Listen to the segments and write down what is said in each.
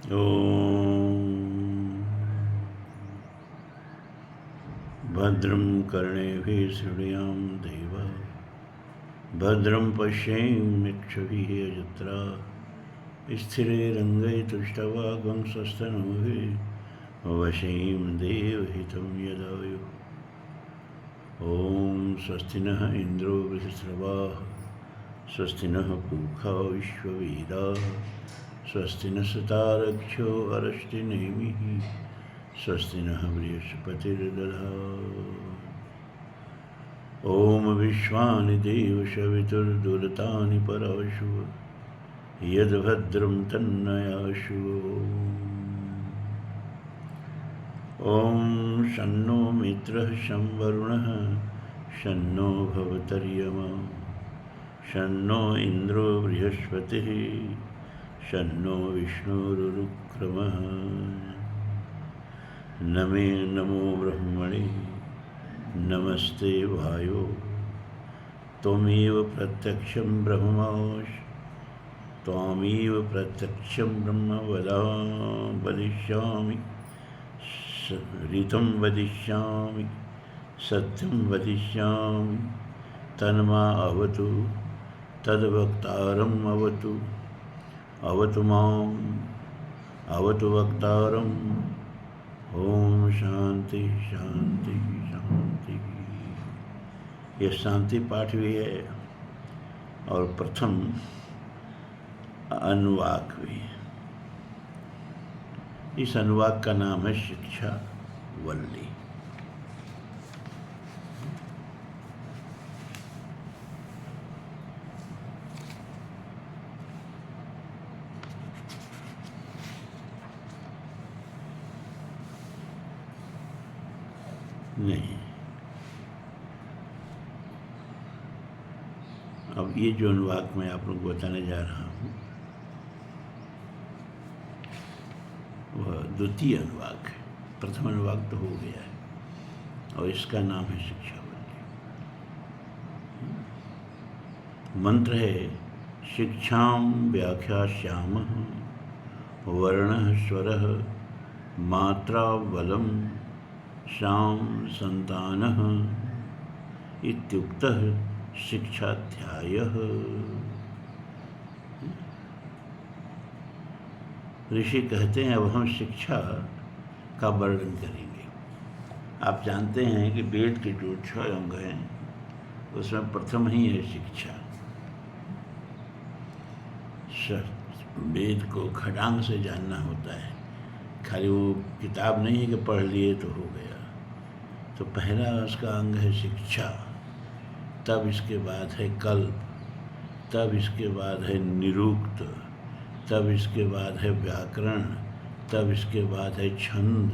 ॐ भद्रं कर्णेभिः शृणुयां देवा भद्रं पश्येम्क्षभिः यजत्रा स्थिरैरङ्गैतुष्टवागुंसस्तनूभिः वशीं देवहितं यदायुः। ॐ स्वस्ति नः इन्द्रो बृहस्रवाः स्वस्ति नः पूषा विश्ववेदाः स्वस्ति नस्तारक्षो अरष्टिनेमिः स्वस्ति नः बृहस्पतिर्दधातु। ॐ विश्वानि देवशवितुर्दुरतानि पराशु यद्भद्रं तन्नयाशु। ॐ शन्नो मित्रः शं वरुणः शन्नो भवतर्यमा शन्नो इन्द्रो बृहस्पतिः शन्नो विष्णुरुक्रमः। नमे नमो ब्रह्मणे नमस्ते वायो त्वमेव प्रत्यक्षं ब्रह्मास्मि त्वामेव प्रत्यक्षं ब्रह्म वदिष्यामि ऋतं वदिष्यामि सत्यं वदिष्यामि तन्मा अवतु तद्वक्तारम् अवतु अवतु माम् अवतु वक्तारम्। ओम शांति शांति शांति। यह शांति पाठ भी है और प्रथम अनुवाक भी। इस अनुवाक का नाम है शिक्षा वल्ली। नहीं, अब ये जो अनुवाक मैं आप लोगों को बताने जा रहा हूँ वह द्वितीय अनुवाक है। प्रथम अनुवाक तो हो गया है और इसका नाम है शिक्षावल्ली। मंत्र है शिक्षां व्याख्यास्यामः वर्णः स्वरः मात्रा बलम् शां संतानः इत्युक्तः शिक्षाध्यायः। ऋषि कहते हैं अब हम शिक्षा का वर्णन करेंगे। आप जानते हैं कि वेद के जो 6 अंग हैं उसमें प्रथम ही है शिक्षा। वेद को खड़ांग से जानना होता है, खाली वो किताब नहीं है कि पढ़ लिए तो हो गया। तो पहला उसका अंग है शिक्षा, तब इसके बाद है कल्प, तब इसके बाद है निरुक्त, तब इसके बाद है व्याकरण, तब इसके बाद है छंद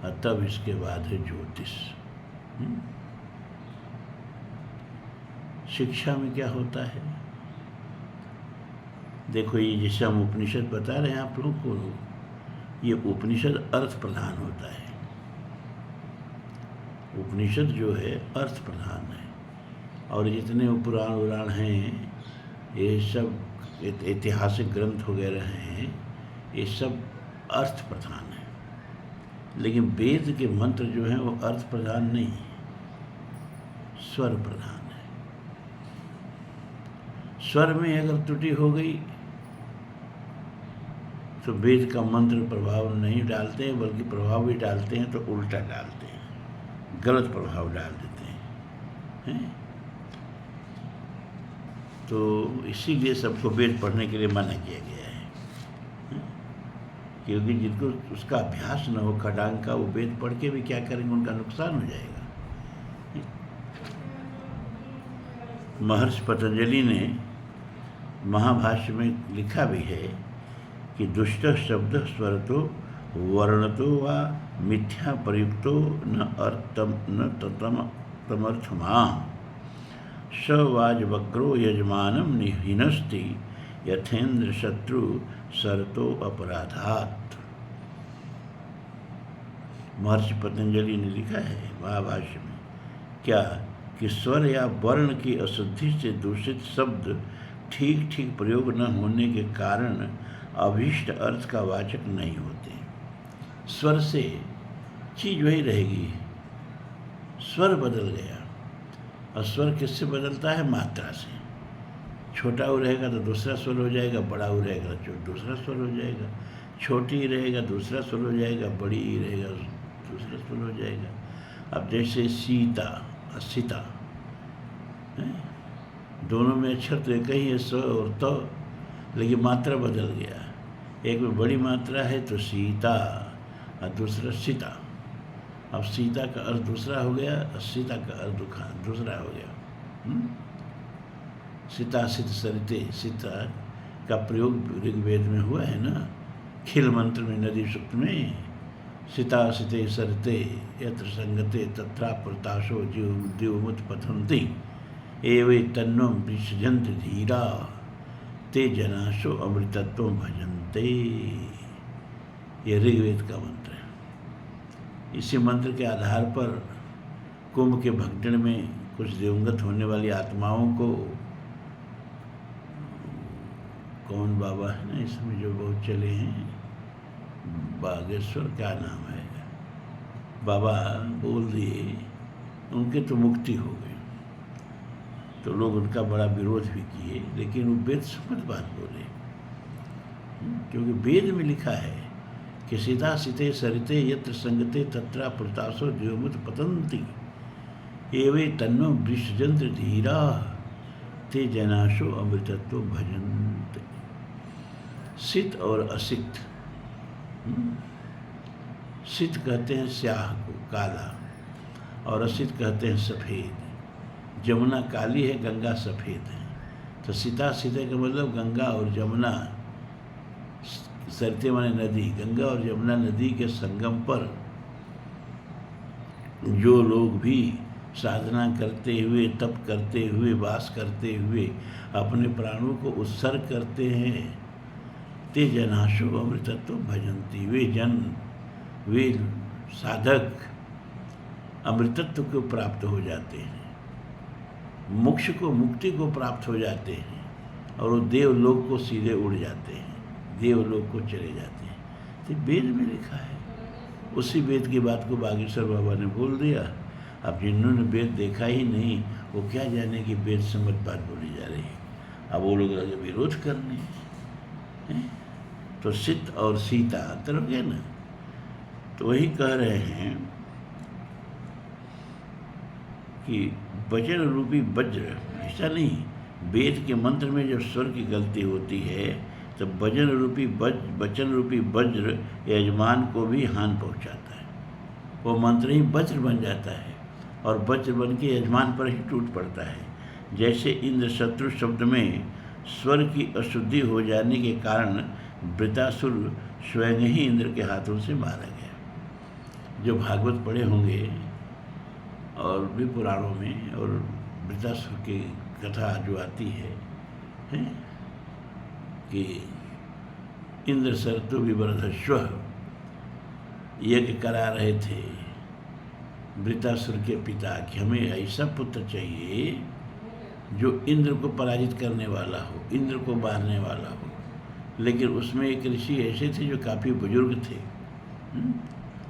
और तब इसके बाद है ज्योतिष। शिक्षा में क्या होता है देखो, ये जैसे हम उपनिषद बता रहे हैं आप लोगों को, ये उपनिषद अर्थ प्रधान होता है। उपनिषद जो है अर्थ प्रधान है और जितने पुराण उराण हैं ये सब ऐतिहासिक ग्रंथ वगैरह हैं ये सब अर्थ प्रधान है। लेकिन वेद के मंत्र जो हैं वो अर्थ प्रधान नहीं, स्वर प्रधान है। स्वर में अगर त्रुटि हो गई तो वेद का मंत्र प्रभाव नहीं डालते हैं, बल्कि प्रभाव भी डालते हैं तो उल्टा डालते हैं, गलत प्रभाव डाल देते हैं। तो इसीलिए सबको वेद पढ़ने के लिए मना किया गया है, क्योंकि जिनको उसका अभ्यास न हो खड़ांग का, वो वेद पढ़ के भी क्या करेंगे, उनका नुकसान हो जाएगा। महर्षि पतंजलि ने महाभाष्य में लिखा भी है कि दुष्ट शब्द स्वरतो वर्णतो व मिथ्या प्रयुक्तो न तमर्थमा स वाजवक्रो यजमानम निहिनस्ति यथेन्द्र शत्रु सरतो अपराधात्। महर्षि पतंजलि ने लिखा है महाभाष्य में क्या कि स्वर या वर्ण की अशुद्धि से दूषित शब्द ठीक ठीक प्रयोग न होने के कारण अभीष्ट अर्थ का वाचक नहीं होते। स्वर से चीज वही रहेगी, स्वर बदल गया। और स्वर किससे बदलता है? मात्रा से। छोटा ऊ रहेगा तो दूसरा स्वर हो जाएगा, बड़ा ऊ रहेगा तो दूसरा स्वर हो जाएगा, छोटी ही रहेगा दूसरा स्वर हो जाएगा, बड़ी ही रहेगा दूसरा स्वर हो जाएगा। अब जैसे सीता और सीता, दोनों में अक्षर तो एक ही है, स और त, लेकिन मात्रा बदल गया। एक में बड़ी मात्रा है तो सीता और दूसरा सीता। अब सीता का अर्थ दूसरा हो गया और सीता का अर्थ दूसरा हो गया। सीता सित सरिते, सीता का प्रयोग ऋग्वेद में हुआ है ना, खिल मंत्र में, नदी सूक्त में, सीता सिते सरिते यत्र संगते तत्रा प्रताशो जीवमुत पथंती एवे तन्नो विसृजन्ति धीरा ते जनाशो अमृतत्व भजन्ते। ये ऋग्वेद का मंत्र है। इसी मंत्र के आधार पर कुंभ के भगदड़ में कुछ दिवंगत होने वाली आत्माओं को, कौन बाबा है ना इसमें जो बहुत चले हैं, बागेश्वर, क्या नाम है, बाबा बोल दिए, उनके तो मुक्ति हो गई। तो लोग उनका बड़ा विरोध भी किए, लेकिन वो वेद सम्मत बात बोले, क्योंकि वेद में लिखा है कि सीता सिते सरिते यत्र संगते तत्रा प्रताशो जीवमुत पतंती एवे तन्नो विसृजन्ति धीरा ते जनाशो अमृतत्व भजन्ते। सित और असित, सित कहते हैं स्याह को, काला, और असित कहते हैं सफ़ेद। जमुना काली है, गंगा सफ़ेद है। तो सीता सीते का मतलब गंगा और जमुना, सरते माने नदी, गंगा और यमुना नदी के संगम पर जो लोग भी साधना करते हुए, तप करते हुए, वास करते हुए अपने प्राणों को उत्सर्ग करते हैं, ते जनाशो अमृतत्व भजन्ति, वे जन, वे साधक अमृतत्व को प्राप्त हो जाते हैं, मोक्ष को, मुक्ति को प्राप्त हो जाते हैं, और वो देवलोक को सीधे उड़ जाते हैं, देवलोक को चले जाते हैं। तो वेद में लिखा है। उसी वेद की बात को बागेश्वर बाबा ने बोल दिया। अब जिन्होंने वेद देखा ही नहीं, वो क्या जाने कि वेद सम्मत बात बोली जा रही है। अब वो लोग आगे विरोध करने हैं। तो सित और सीता अंतर हो गया ना। तो वही कह रहे हैं कि वचन रूपी वज्र, ऐसा नहीं, वेद के मंत्र में जब स्वर की गलती होती है तो वचन रूपी वज्र यजमान को भी हानि पहुंचाता है। वो मंत्र ही वज्र बन जाता है और वज्र बन के यजमान पर ही टूट पड़ता है। जैसे इंद्र शत्रु शब्द में स्वर की अशुद्धि हो जाने के कारण वृतासुर स्वयं ही इंद्र के हाथों से मारा गया। जो भागवत पढ़े होंगे और भी पुराणों में, और वृतासुर की कथा जो आती है कि इंद्र सरतु विवरधस्व यज्ञ करा रहे थे वृतासुर के पिता कि हमें ऐसा पुत्र चाहिए जो इंद्र को पराजित करने वाला हो, इंद्र को मारने वाला हो। लेकिन उसमें एक ऋषि ऐसे थे जो काफ़ी बुजुर्ग थे,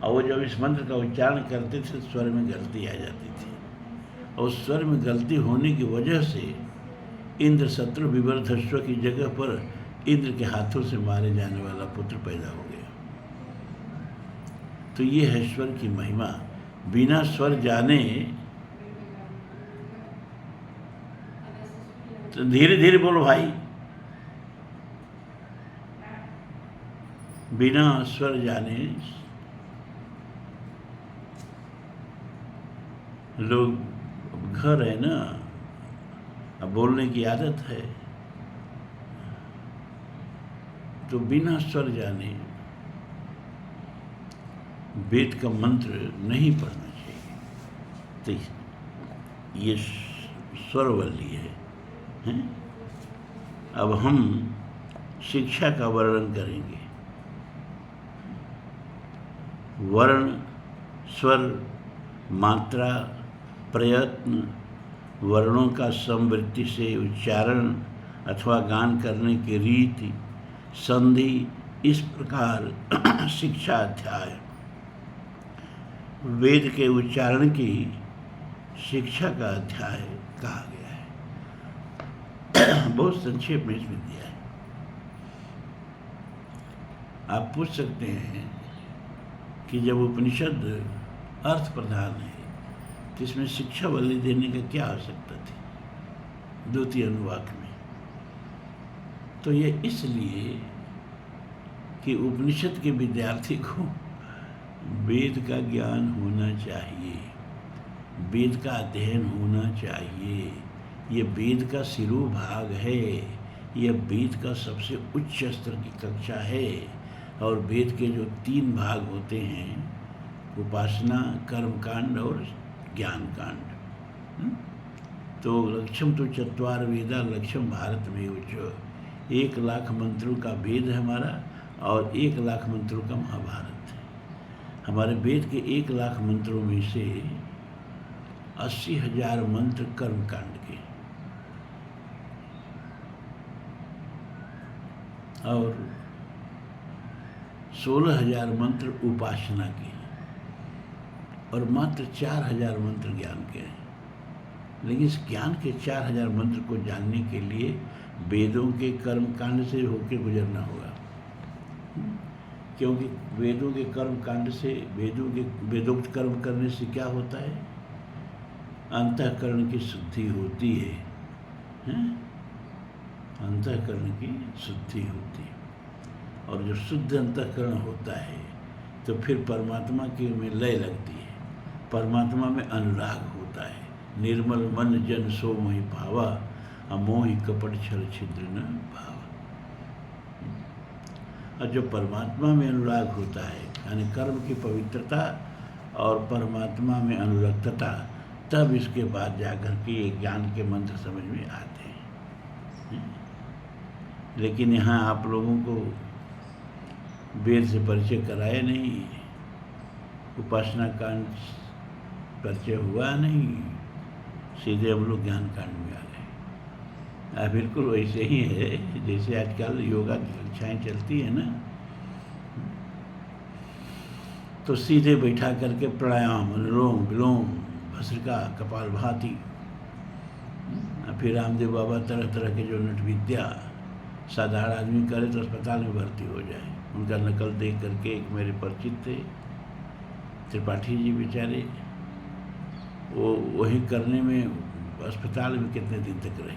और वो जब इस मंत्र का उच्चारण करते थे स्वर में गलती आ जाती थी, और स्वर में गलती होने की वजह से इंद्र शत्रु विवरधस्व की जगह पर इंद्र के हाथों से मारे जाने वाला पुत्र पैदा हो गया। तो ये है स्वर की महिमा। बिना स्वर जाने, तो धीरे धीरे बोलो भाई, बिना स्वर जाने लोग, घर है ना, अब बोलने की आदत है, तो बिना स्वर जाने वेद का मंत्र नहीं पढ़ना चाहिए। तो ये स्वरवल्ली है। अब हम शिक्षा का वर्णन करेंगे। वर्ण, स्वर, मात्रा, प्रयत्न, वर्णों का समवृत्ति से उच्चारण अथवा गान करने की रीति, संधि, इस प्रकार शिक्षा अध्याय वेद के उच्चारण की शिक्षा का अध्याय कहा गया है। बहुत संक्षेप में इसमें दिया है। आप पूछ सकते हैं कि जब उपनिषद अर्थ प्रधान है तो इसमें शिक्षा बलि देने का क्या आवश्यकता थी द्वितीय अनुवाक में? तो ये इसलिए कि उपनिषद के विद्यार्थी को वेद का ज्ञान होना चाहिए, वेद का अध्ययन होना चाहिए। ये वेद का शिरोभाग है, यह वेद का सबसे उच्च स्तर की कक्षा है। और वेद के जो 3 भाग होते हैं, उपासना, कर्मकांड और ज्ञान कांड। तो लक्ष्यम तो चत्वार वेदा लक्ष्यम भारत में उच्च, 1 लाख मंत्रों का वेद है हमारा और 1 लाख मंत्रों का महाभारत है। हमारे वेद के 1 लाख मंत्रों में से 80,000 मंत्र कर्मकांड के और 16,000 मंत्र उपासना के और मात्र 4,000 मंत्र ज्ञान के हैं। लेकिन इस ज्ञान के 4,000 मंत्र को जानने के लिए वेदों के कर्मकांड से होकर गुजरना होगा, क्योंकि वेदों के कर्मकांड से वेदोक्त कर्म करने से क्या होता है? अंतःकरण की शुद्धि होती है, अंतःकरण की शुद्धि होती है। और जो शुद्ध अंतःकरण होता है तो फिर परमात्मा की में लय लगती है, परमात्मा में अनुराग होता है। निर्मल मन जन सो मोहि पावा, अमोहि कपट छल छिद्र न भावा। और जब परमात्मा में अनुराग होता है, यानी कर्म की पवित्रता और परमात्मा में अनुरक्तता, तब इसके बाद जाकर के ये ज्ञान के मंत्र समझ में आते हैं। लेकिन यहाँ आप लोगों को वेद से परिचय कराया नहीं, उपासना कांड परिचय हुआ नहीं, सीधे हम लोग ज्ञान कांड में आ गए। बिल्कुल वैसे ही है जैसे आजकल योगा की कक्षाएँ चलती है ना, तो सीधे बैठा करके प्राणायाम, अनुलोम विलोम, भस्त्रिका, कपालभाति, फिर रामदेव बाबा तरह तरह के जो नट विद्या साधारण आदमी करे तो अस्पताल में भर्ती हो जाए। उनका नकल देख करके एक मेरे परिचित थे त्रिपाठी जी बेचारे, वो वही करने में अस्पताल में कितने दिन तक रहे,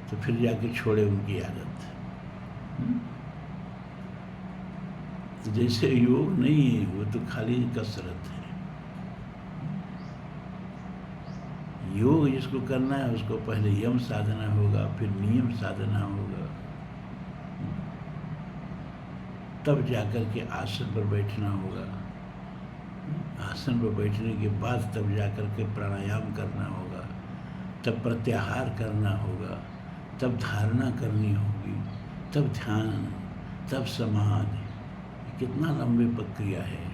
तो फिर जाके छोड़े उनकी आदत। तो जैसे योग नहीं है, वो तो खाली कसरत है। योग जिसको करना है उसको पहले यम साधना होगा, फिर नियम साधना होगा, तब जाकर के आसन पर बैठना होगा। आसन पर बैठने के बाद तब जाकर के प्राणायाम करना होगा, तब प्रत्याहार करना होगा, तब धारणा करनी होगी, तब ध्यान, तब समाधि। कितना लंबी प्रक्रिया है।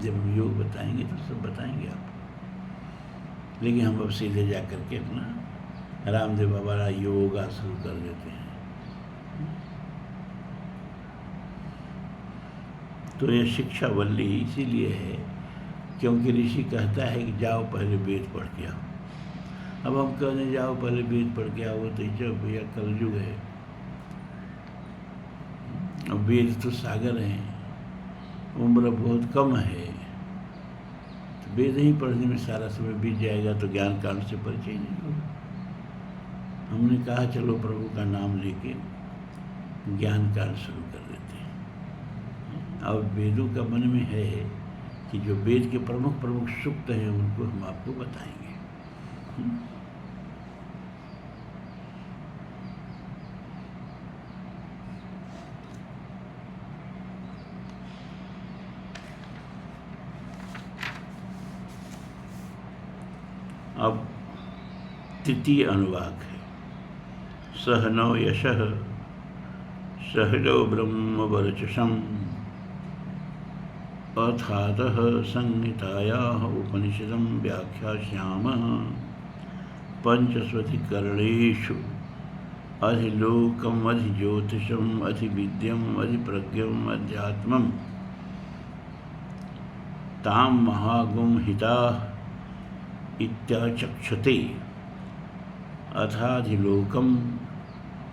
जब हम योग बताएंगे तो सब बताएंगे आपको। लेकिन हम अब सीधे जाकर के अपना रामदेव बाबा योगा शुरू कर देते हैं। तो ये शिक्षा वल्ली इसीलिए है क्योंकि ऋषि कहता है कि जाओ पहले वेद पढ़ के आओ। अब हम कहने जाओ पहले वेद पढ़ के आओ तो चलो भैया कलयुग है, और वेद तो सागर हैं, उम्र बहुत कम है, तो वेद ही पढ़ने में सारा समय बीत जाएगा तो ज्ञान कांड से परिचय नहीं होगा। हमने कहा चलो प्रभु का नाम लेके ज्ञान कांड शुरू कर देते हैं। और वेदों का मन में है कि जो वेद के प्रमुख प्रमुख सूक्त हैं उनको हम आपको बताएंगे। अब तृतीय अनुवाक है। सह नो यशः सहजो ब्रह्म वर्चसम् अथातः संहितायाः उपनिषदं व्याख्यास्यामः। पंचस्वधिकरणेषु अधिलोकम अधिज्योतिषम अधिविद्यम अधिप्रज्ञम अध्यात्मम ताम महागुम हिता इत्याचक्षते अथाधिलोकम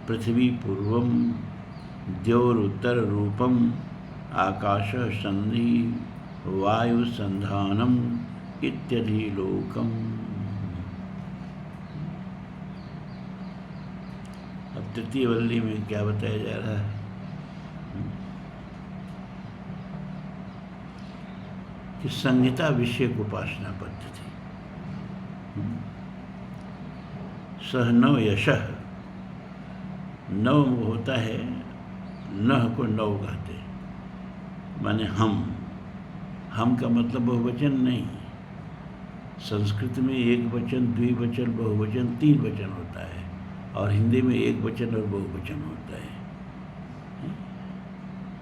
पृथ्वी पूर्वम द्योरुत्तर रूपम आकाश संधि वायु संधानम इत्यधिलोकम। अब तृतीय वल्ली में क्या बताया जा रहा है कि संहिता विषयक उपासना पद्धति। सह नव यशः, नव होता है, नह को नव कहते हैं, माने हम का मतलब बहुवचन नहीं। संस्कृत में एक वचन, द्विवचन, बहुवचन, तीन वचन होता है और हिंदी में एक वचन और बहुवचन होता है।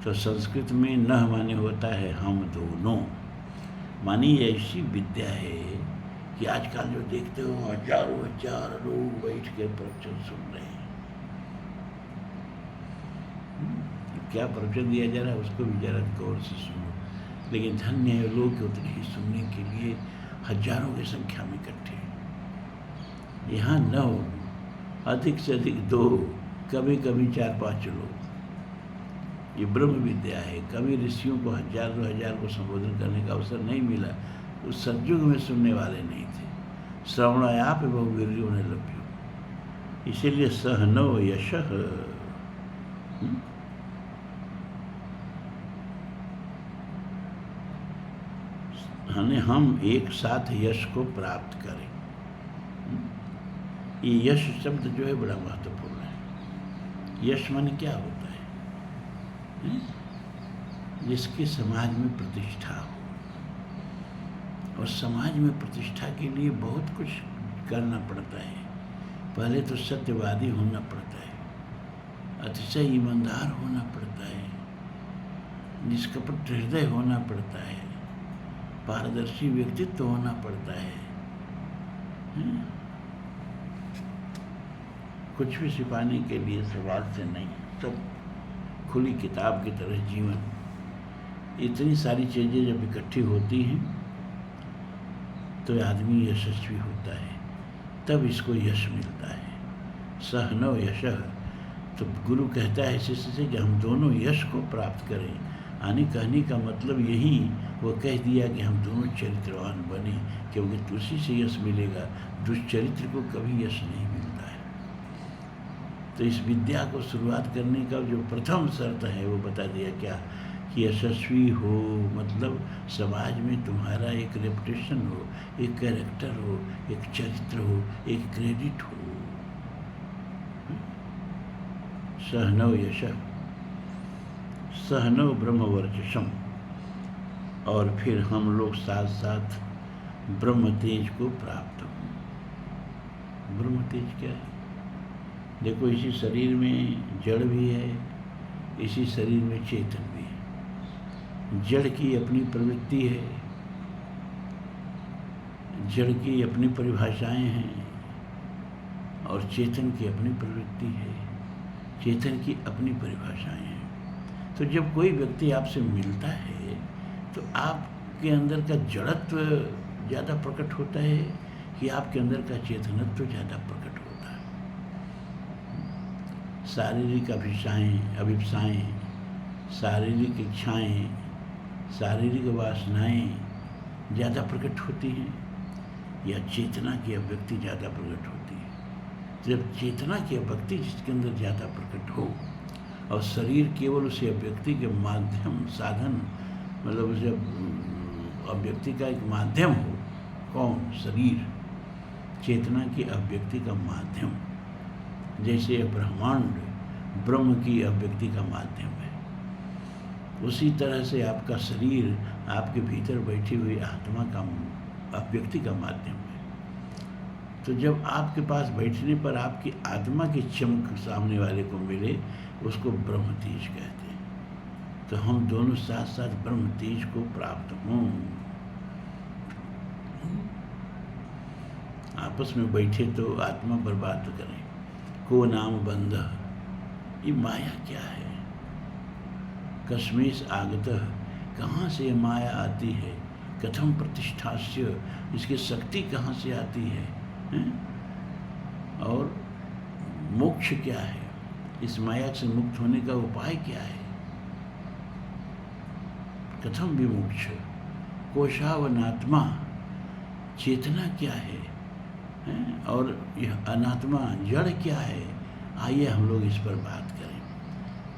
तो संस्कृत में नह माने होता है हम दोनों। मानी ऐसी विद्या है कि आजकल जो देखते हो हजारों हजार लोग बैठ के प्रवचन सुन रहे हैं। क्या प्रवचन दिया जा रहा है उसको भी जरा गौर से सुनो। लेकिन धन्य है लोग उतने ही सुनने के लिए हजारों की संख्या में इकट्ठे। यहाँ 9, अधिक से अधिक 2, कभी कभी 4-5 लोग। ये ब्रह्म विद्या है। कभी ऋषियों को हजारों हजार को संबोधन करने का अवसर नहीं मिला। उस सतयुग में सुनने वाले नहीं थे। श्रवणायाप बहुवीर्यो ने लभ्यो। इसीलिए सह नव यशः, हम एक साथ यश को प्राप्त करें। ये यश शब्द जो है बड़ा महत्वपूर्ण है। यश माने क्या होता है? जिसकी समाज में प्रतिष्ठा हो। और समाज में प्रतिष्ठा के लिए बहुत कुछ करना पड़ता है। पहले तो सत्यवादी होना पड़ता है, अतिशय ईमानदार होना पड़ता है, निष्कपट हृदय होना पड़ता है, पारदर्शी व्यक्तित्व होना पड़ता है। कुछ भी छिपाने के लिए सवाल से नहीं, सब खुली किताब की तरह जीवन। इतनी सारी चीज़ें जब इकट्ठी होती हैं तो आदमी यशस्वी होता है, तब इसको यश मिलता है। सह नव यशः। तो गुरु कहता है शिष्य से कि हम दोनों यश को प्राप्त करें। आने कहने का मतलब यही वो कह दिया कि हम दोनों चरित्रवान बने, क्योंकि उसी से यश मिलेगा। दुष्चरित्र को कभी यश नहीं मिलता है। तो इस विद्या को शुरुआत करने का जो प्रथम शर्त है वो बता दिया क्या, कि यशस्वी हो, मतलब समाज में तुम्हारा एक रेपुटेशन हो, एक कैरेक्टर हो, एक चरित्र हो, एक क्रेडिट हो। सहनव यशः, सहनव ब्रह्मवर्चसम। और फिर हम लोग साथ साथ ब्रह्म तेज को प्राप्त हों। ब्रह्म तेज क्या है? देखो, इसी शरीर में जड़ भी है, इसी शरीर में चेतन भी है। जड़ की अपनी प्रवृत्ति है, जड़ की अपनी परिभाषाएं हैं, और चेतन की अपनी प्रवृत्ति है, चेतन की अपनी परिभाषाएं हैं। तो जब कोई व्यक्ति आपसे मिलता है तो आपके अंदर का जड़त्व ज़्यादा प्रकट होता है कि आपके अंदर का चेतनत्व ज़्यादा प्रकट होता है। शारीरिक अभिप्साएं, शारीरिक इच्छाएं, शारीरिक वासनाएं ज़्यादा प्रकट होती हैं, या चेतना की अभिव्यक्ति ज़्यादा प्रकट होती है। जब चेतना की अभिव्यक्ति जिसके अंदर ज़्यादा प्रकट हो, और शरीर केवल उस अभिव्यक्ति के माध्यम, साधन, मतलब उस अभिव्यक्ति का एक माध्यम हो। कौन? शरीर चेतना की अभिव्यक्ति का माध्यम। जैसे ब्रह्मांड ब्रह्म की अभिव्यक्ति का माध्यम है, उसी तरह से आपका शरीर आपके भीतर बैठी हुई आत्मा का अभिव्यक्ति का माध्यम है। तो जब आपके पास बैठने पर आपकी आत्मा की चमक सामने वाले को मिले, उसको ब्रह्म तेज कहते हैं। तो हम दोनों साथ साथ ब्रह्म तेज को प्राप्त हों। आपस में बैठे तो आत्मा बर्बाद करें, को नाम बंध, ये माया क्या है? कस्मिंश्च आगतः, कहाँ से माया आती है? कथम प्रतिष्ठास्य, इसकी शक्ति कहाँ से आती है? हैं? और मोक्ष क्या है? इस माया से मुक्त होने का उपाय क्या है? कथम विमोक्ष, कोशावनात्मा, चेतना क्या है? हैं? और यह अनात्मा जड़ क्या है? आइए हम लोग इस पर बात करें।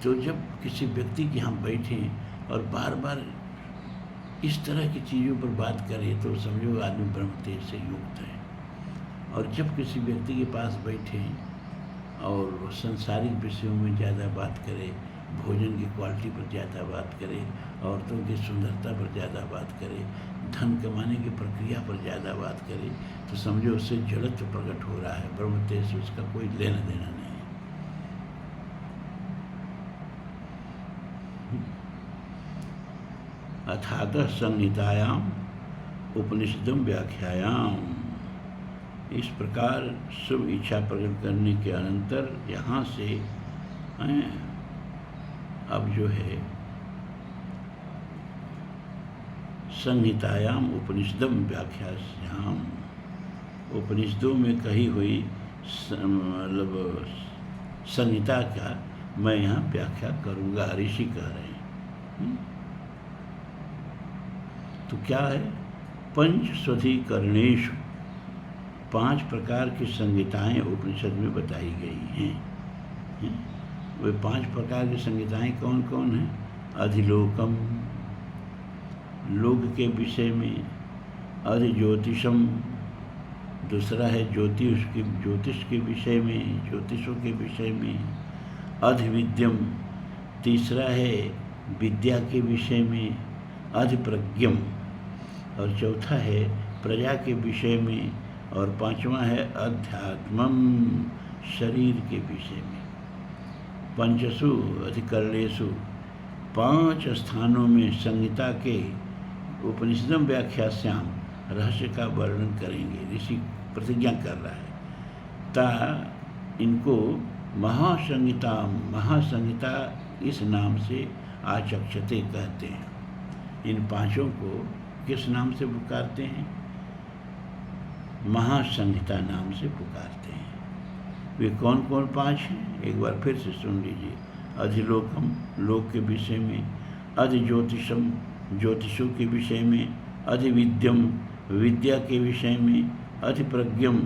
तो जब किसी व्यक्ति के हम बैठें और बार बार इस तरह की चीज़ों पर बात करें तो समझो आदमी ब्रह्म तेज से युक्त है। और जब किसी व्यक्ति के पास बैठें और संसारिक विषयों में ज़्यादा बात करें, भोजन की क्वालिटी पर ज़्यादा बात करें, औरतों की सुंदरता पर ज़्यादा बात करें, धन कमाने की प्रक्रिया पर ज़्यादा बात करें, तो समझो उससे जड़त्व प्रकट हो रहा है। ब्रह्म तेज से उसका कोई लेना देना नहीं। अथातः संहितायाम उपनिषदम व्याख्यायाम, इस प्रकार शुभ इच्छा प्रकट करने के अनंतर यहाँ से अब जो है संहितायाम उपनिषदम व्याख्यायाम, उपनिषदों में कही हुई मतलब संहिता का मैं यहाँ व्याख्या करूँगा, ऋषि कह रहे हैं। तो क्या है? पंचस्वधिकरणेषु, 5 प्रकार की संहिताएं उपनिषद में बताई गई हैं। वे 5 प्रकार की संहिताएं कौन कौन हैं? अधिलोकम, लोक के विषय में, अधिज्योतिषम, दूसरा है ज्योतिष के विषय में, ज्योतिषों के विषय में, अधिविद्यम, तीसरा है विद्या के विषय में, अधिप्रज्ञम, और चौथा है प्रजा के विषय में, और 5वां है अध्यात्मम, शरीर के विषय में। पंचसु अधिकरणेषु, 5 स्थानों में संहिता के उपनिषदम व्याख्यास्याम रहस्य का वर्णन करेंगे। ऋषि प्रतिज्ञा कर रहा है। ता इनको महासंहिता इस नाम से आचक्षते कहते हैं। इन 5 को किस नाम से पुकारते हैं? महासंहिता नाम से पुकारते हैं। वे कौन कौन 5 हैं? एक बार फिर से सुन लीजिए। अधिलोकम, लोक के विषय में, अधिज्योतिषम, ज्योतिषों के विषय में, अधिविद्यम, विद्या के विषय में, अधिप्रज्ञम,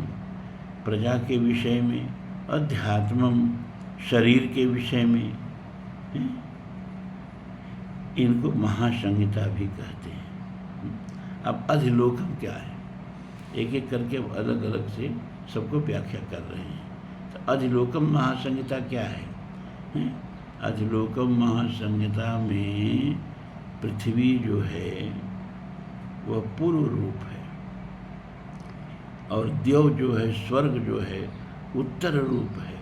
प्रजा के विषय में, अध्यात्मम, शरीर के विषय में। इनको महासंहिता भी कहते हैं। अब अधिलोकम क्या है? एक एक करके अब अलग अलग से सबको व्याख्या कर रहे हैं। तो अधिलोकम महासंहिता क्या है? अधिलोकम महासंहिता में पृथ्वी जो है वह पूर्व रूप है, और देव जो है, स्वर्ग जो है उत्तर रूप है,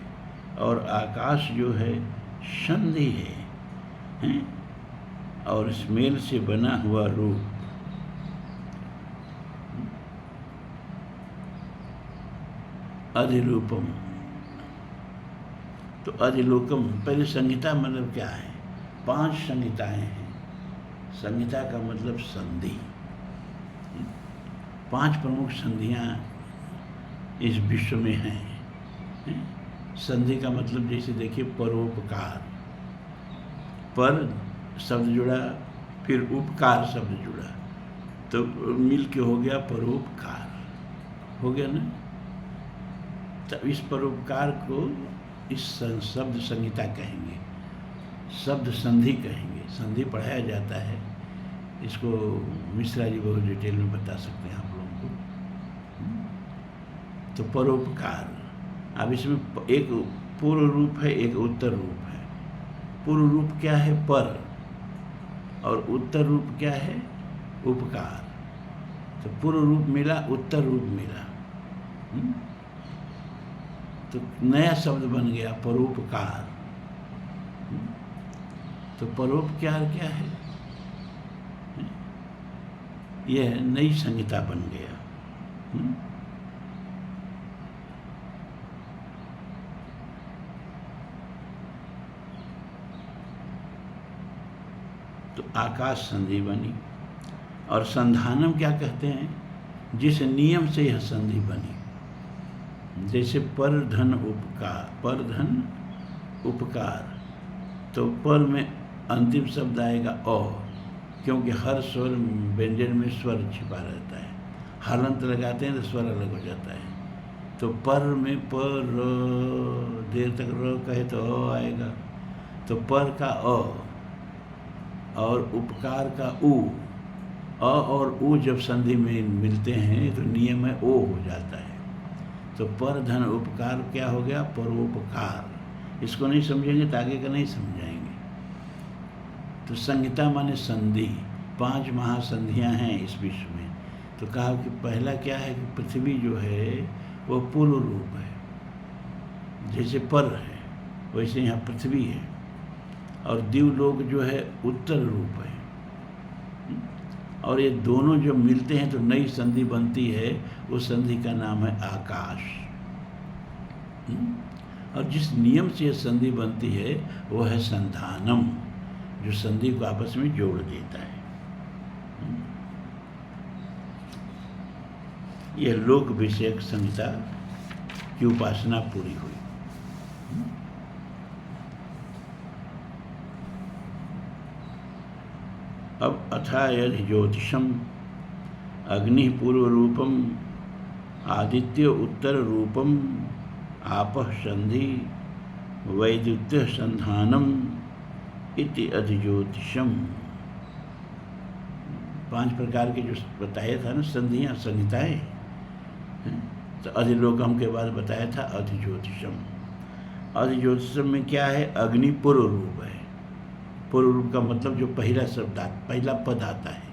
और आकाश जो है संधि है, और इस मेल से बना हुआ रूप अधिरूपम। तो अधिलोकम, पहले संहिता मतलब क्या है? 5 संहिताएं हैं। संहिता का मतलब संधि। 5 प्रमुख संधियां इस विश्व में हैं। संधि का मतलब जैसे देखिए परोपकार, पर शब्द जुड़ा, फिर उपकार शब्द जुड़ा, तो मिल के हो गया परोपकार, हो गया ना। तब इस परोपकार को इस शब्द संहिता कहेंगे, शब्द संधि कहेंगे। संधि पढ़ाया जाता है, इसको मिश्रा जी बहुत डिटेल में बता सकते हैं आप लोगों को। तो परोपकार, अब इसमें एक पूर्व रूप है, एक उत्तर रूप है। पूर्व रूप क्या है? पर, और उत्तर रूप क्या है? उपकार। तो पूर्व रूप मिला, उत्तर रूप मिला, तो नया शब्द बन गया परोपकार। तो परोपकार क्या है? यह नई संहिता बन गया। तो आकाश संधि बनी। और संधानम क्या कहते हैं? जिस नियम से यह संधि बनी, जैसे पर धन उपकार, पर धन उपकार, तो पर में अंतिम शब्द आएगा अ, क्योंकि हर स्वर व्यंजन में स्वर छिपा रहता है। हलंत लगाते हैं तो स्वर अलग हो जाता है। तो पर में पर, देर तक र कहे तो अ आएगा, तो पर का अ और उपकार का उ, अ और उ जब संधि में मिलते हैं तो नियम में ओ हो जाता है। तो पर धन उपकार क्या हो गया? परोपकार। इसको नहीं समझेंगे तो आगे का नहीं समझाएंगे। तो संहिता माने संधि। 5 महासंधियाँ हैं इस विश्व में। तो कहा कि पहला क्या है कि पृथ्वी जो है वो पूर्व रूप है, जैसे पर है वैसे यहाँ पृथ्वी है। और दिवलोक जो है उत्तर रूप है। और ये दोनों जब मिलते हैं तो नई संधि बनती है, उस संधि का नाम है आकाश। और जिस नियम से यह संधि बनती है वो है संधानम, जो संधि को आपस में जोड़ देता है। यह लोक विषयक संहिता की उपासना पूरी हुई। अब अथा यदि ज्योतिषम अग्नि पूर्व रूपम आदित्य उत्तर रूपम आपः संधि वैद्युत्य संधानम इति अधिज्योतिषम। 5 प्रकार के जो बताया था ना संधियाँ, संहिताएँ, तो अधिलोकम के बाद बताया था अधिज्योतिषम। अधिज्योतिषम में क्या है? अग्नि पूर्व रूप है। पूर्व रूप का मतलब जो पहला शब्द पहला पद आता है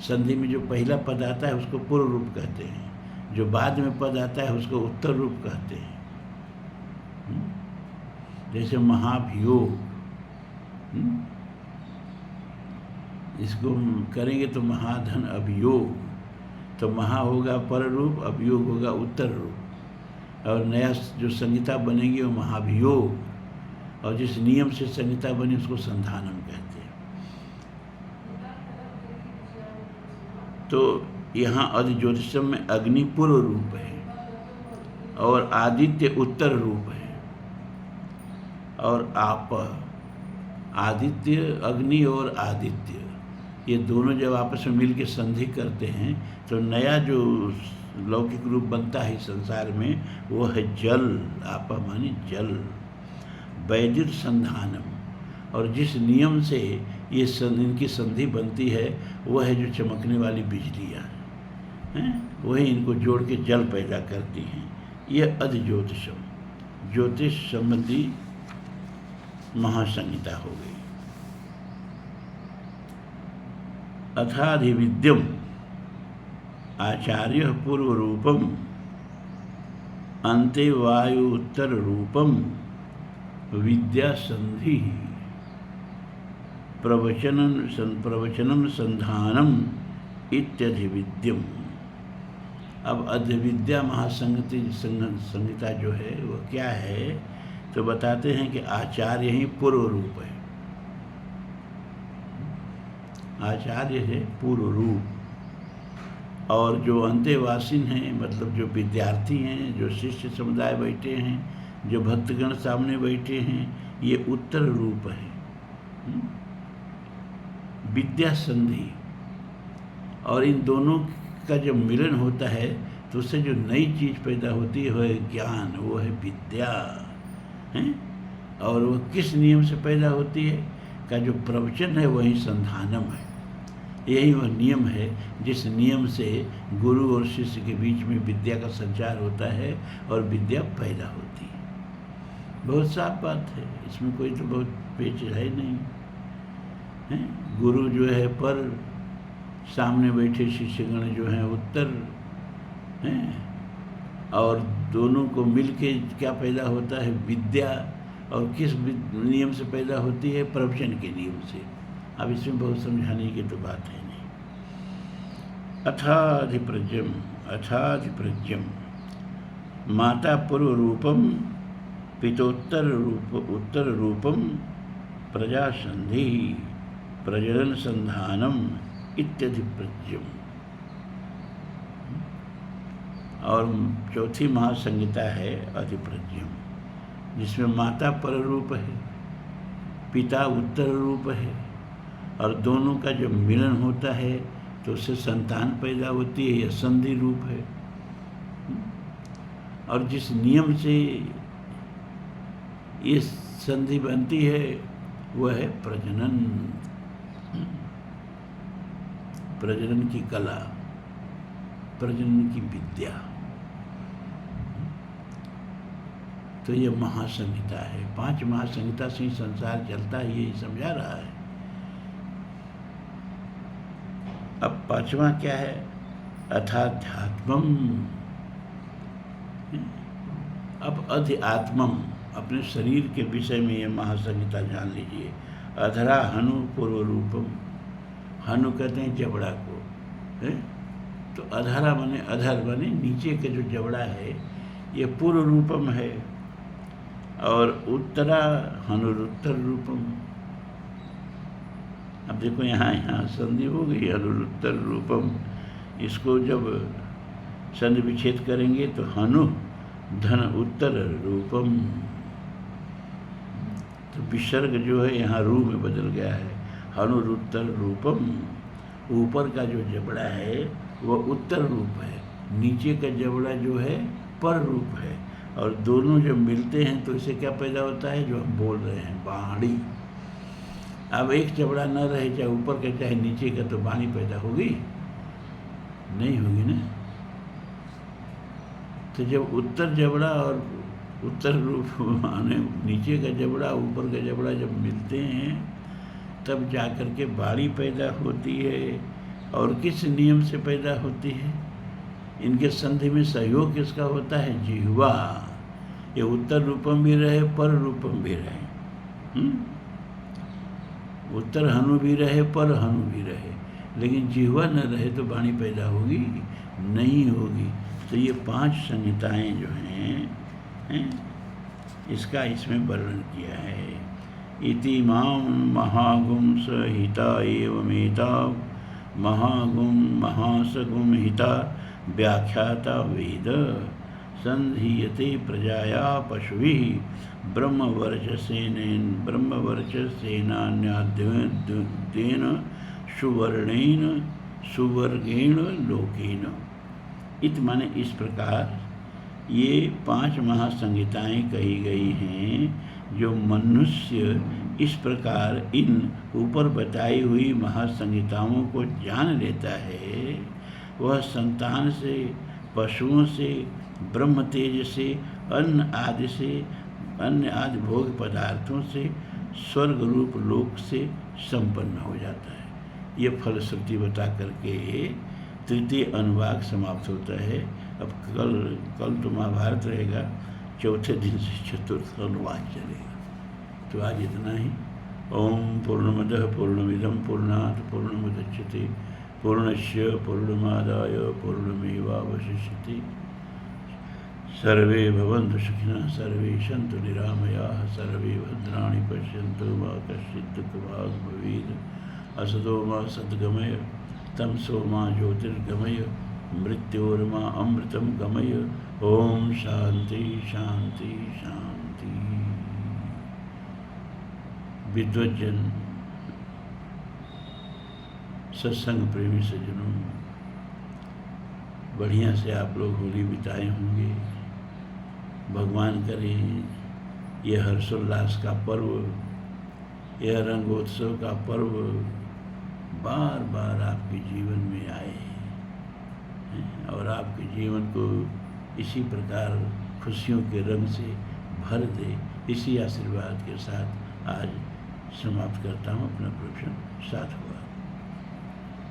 संधि में, जो पहला पद आता है उसको पूर्व रूप कहते हैं। जो बाद में पद आता है उसको उत्तर रूप कहते हैं। जैसे महाभियोग, इसको करेंगे तो महाधन अभियोग, तो महा होगा पर रूप, अभियोग होगा उत्तर रूप। और नया जो संहिता बनेगी वो महाभियोग, और जिस नियम से संहिता बनी उसको संधानम कहते हैं। तो यहाँ अधिज्योतिषम में अग्नि पूर्व रूप है और आदित्य उत्तर रूप है। और आप आदित्य, अग्नि और आदित्य, ये दोनों जब आपस में मिल के संधि करते हैं तो नया जो लौकिक रूप बनता है संसार में वो है जल। आप माने जल। वैद्युत संधानम, और जिस नियम से ये इनकी संधि बनती है वह है जो चमकने वाली बिजलियाँ हैं, वही इनको जोड़ के जल पैदा करती हैं। यह अधिज्योतिषम, ज्योतिष संबंधी महासंहिता हो गई। अथाधिविद्यम आचार्य पूर्व रूपम अन्ते वायु उत्तर रूपम विद्या संधि प्रवचनम संधानम इत्यधिविद्यम। अब अधिविद्या संहिता जो है वो क्या है? तो बताते हैं कि आचार्य ही पूर्व रूप है। आचार्य है पूर्व रूप, और जो अंतेवासिन हैं, मतलब जो विद्यार्थी हैं, जो शिष्य समुदाय बैठे हैं, जो भक्तगण सामने बैठे हैं, ये उत्तर रूप है। विद्या संधि, और इन दोनों का जब मिलन होता है तो उससे जो नई चीज़ पैदा होती है वह है ज्ञान, वो है विद्या है। और वो किस नियम से पैदा होती है? का जो प्रवचन है वही संधानम है। यही वह नियम है जिस नियम से गुरु और शिष्य के बीच में विद्या का संचार होता है और विद्या पैदा होती है। बहुत साफ बात है, इसमें कोई तो बहुत पेच है नहीं है। गुरु जो है पर, सामने बैठे शिष्यगण जो हैं उत्तर हैं, और दोनों को मिलके क्या पैदा होता है? विद्या। और किस नियम से पैदा होती है? प्रवचन के नियम से। अब इसमें बहुत समझाने की तो बात है नहीं। अथाधिप्रज्ञम माता पूर्व रूपम पितोत्तर रूप उत्तर रूपम प्रजा संधि प्रजनन संधानम इत्यधिप्रज्यम। और चौथी महासंहिता है अधिप्रज्यम, जिसमें माता पर रूप है, पिता उत्तर रूप है, और दोनों का जब मिलन होता है तो उससे संतान पैदा होती है, यह संधि रूप है। और जिस नियम से ये संधि बनती है वह है प्रजनन, प्रजनन की कला, प्रजनन की विद्या। तो ये महासंहिता है। 5 महासंहिता से ही संसार चलता है, यही समझा रहा है। अब 5वां क्या है? अथाध्यात्मम। अब अध्यात्मम, अपने शरीर के विषय में ये महासंहिता जान लीजिए। अधरा हनु पूर्व रूपम। हनु कहते हैं जबड़ा को, है? तो अधरा बने, अधर बने नीचे के जो जबड़ा है, ये पूर्व रूपम है। और उत्तरा हनुरुत्तर रूपम। अब देखो यहाँ संधि हो गई, हनुरुत्तर रूपम। इसको जब संधि विच्छेद करेंगे तो हनु धन उत्तर रूपम। तो विसर्ग जो है यहाँ रू में बदल गया है, हनुरुत्तर रूपम। ऊपर का जो जबड़ा है वह उत्तर रूप है, नीचे का जबड़ा जो है पर रूप है। और दोनों जब मिलते हैं तो इससे क्या पैदा होता है, जो हम बोल रहे हैं, वाणी। अब एक जबड़ा न रहे, चाहे ऊपर का चाहे नीचे का, तो वाणी पैदा होगी नहीं, होगी ना। तो जब उत्तर जबड़ा और उत्तर रूप माने नीचे का जबड़ा ऊपर का जबड़ा जब मिलते हैं तब जाकर के वाणी पैदा होती है। और किस नियम से पैदा होती है? इनके संधि में सहयोग किसका होता है? जिह्वा। ये उत्तर रूपम भी रहे, पर रूपम भी रहे, उत्तर हनु भी रहे, पर हनु भी रहे, लेकिन जिह्वा न रहे तो वाणी पैदा होगी नहीं होगी। तो ये 5 संहिताएं जो हैं, इसका इसमें वर्णन किया है। इति माम महागुम सहिता एवमेता महागुम महासगुम हिता व्याख्याता वेद संधीयते प्रजाया पशुभिः ब्रह्मवर्चसेनान्याद्येन सुवर्णेन सुवर्गेण लोकेन। इत माने इस प्रकार ये 5 महासंहिताएं कही गई हैं। जो मनुष्य इस प्रकार इन ऊपर बताई हुई महासंहिताओं को जान लेता है, वह संतान से, पशुओं से, ब्रह्म तेज से, अन्न आदि भोग पदार्थों से, स्वर्ग रूप लोक से संपन्न हो जाता है। ये फलश्रुति बता करके तृतीय अनुवाक समाप्त होता है। अब कल तो महाभारत रहेगा, चौथे दिन से चतुर्थ अनुवाक चलेगा। तो आज इतना ही। ओम पूर्णमदः पूर्णमिदं पूर्णात् पूर्णमुदच्यते पूर्णस्य पूर्णमादाय पूर्णमेवावशिष्यते। सर्वे भवन्तु सुखिनः, सर्वे सन्तु निरामयाः, सर्वे भद्राणि पश्यन्तु, मा कश्चित् दुःखभाग् भवेत्। असतो मा सद्गमय, तमसो मा ज्योतिर्गमय, मृत्योर्मा अमृतं गमय। ओम शांति शांति शांति। विद्वज्जन, सत्संग प्रेमी सज्जनों, बढ़िया से आप लोग होली बिताए होंगे। भगवान करे यह हर्षोल्लास का पर्व, यह रंगोत्सव का पर्व बार बार आपके जीवन में आए और आपके जीवन को इसी प्रकार खुशियों के रंग से भर दे। इसी आशीर्वाद के साथ आज समाप्त करता हूँ अपना प्रवचन। साथ हुआ।